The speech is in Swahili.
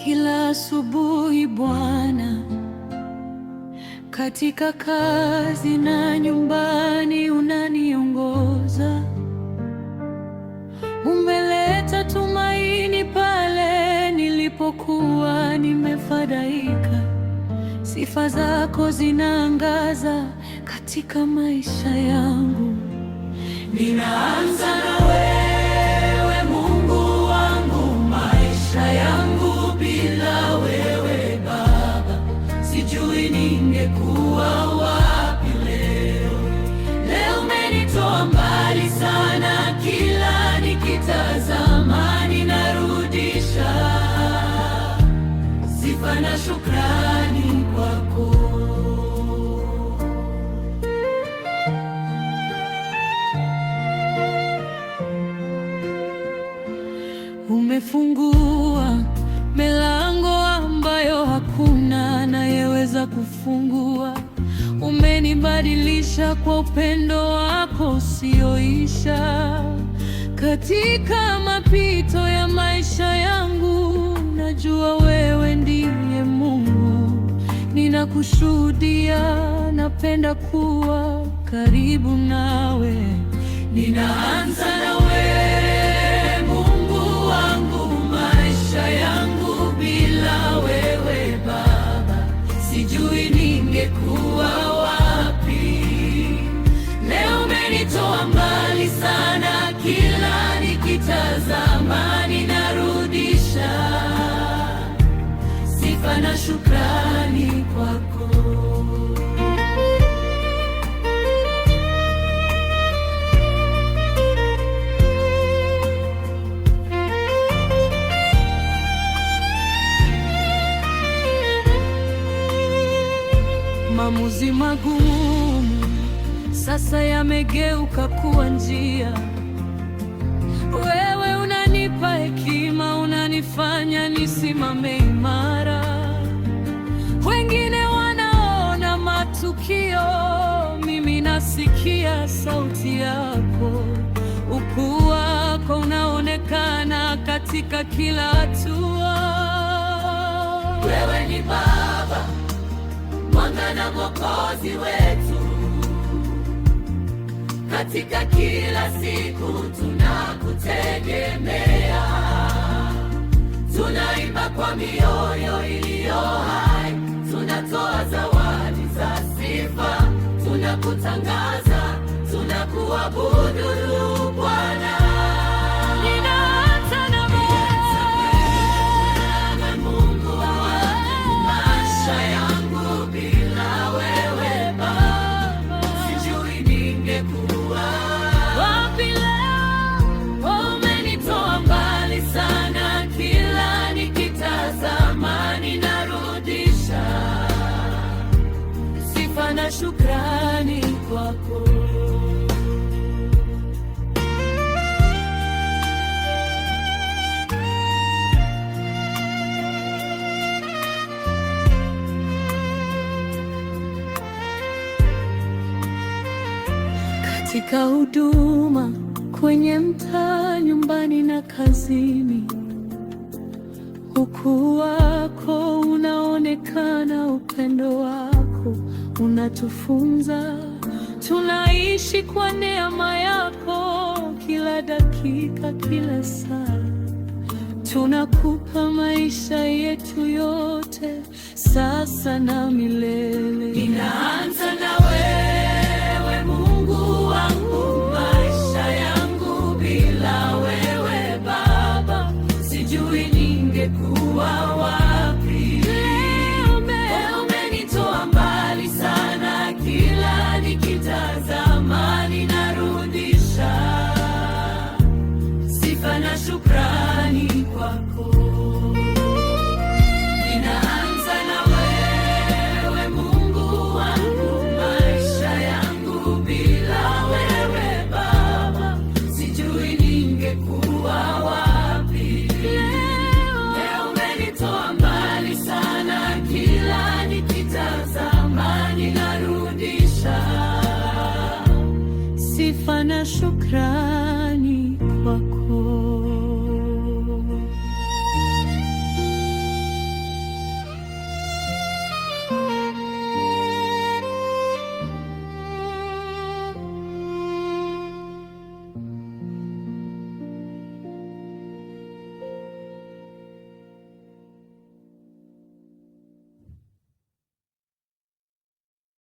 kila asubuhi Bwana, katika kazi na nyumbani unaniongoza. Umeleta tumaini pale nilipokuwa nimefadhaika. Sifa zako zinaangaza katika maisha yangu. Ninaanza na wewe Mungu wangu, maisha yangu bila wewe Baba, sijui ningekuwa wapi leo. Leo umenitoa mbali sana, kila nikitazama ninarudisha sifa na shukrani kwako. Umefungua milango ambayo hakuna anayeweza kufungua. Umenibadilisha kwa upendo wako usioisha. Katika mapito ya maisha yangu, najua wewe ndiye Mungu. Ninakushuhudia, napenda kuwa karibu nawe. Ninaanza na wewe Mungu wangu, maisha yangu bila wewe Baba, sijui ningekuwa wapi. Leo umenitoa mbali sana, kila nikitazama ninarudisha sifa na shukrani kwako. Maamuzi magumu sasa yamegeuka kuwa njia. Wewe unanipa hekima, unanifanya nisimame imara. Wengine wanaona matukio, mimi nasikia sauti yako. Ukuu wako unaonekana katika kila hatua. Wewe ni Baba, mwanga na Mwokozi wetu. Katika kila siku tunakutegemea. Tunaimba kwa mioyo iliyo hai, tunatoa zawadi za sifa, tunakutangaza, tunakuabudu Bwana. Na shukrani kwako. Katika huduma, kwenye mtaa, nyumbani na kazini, ukuu wako unaonekana, upendo wako unatufunza. Tunaishi kwa neema yako, kila dakika, kila saa. Tunakupa maisha yetu yote, sasa na milele. Ninaanza na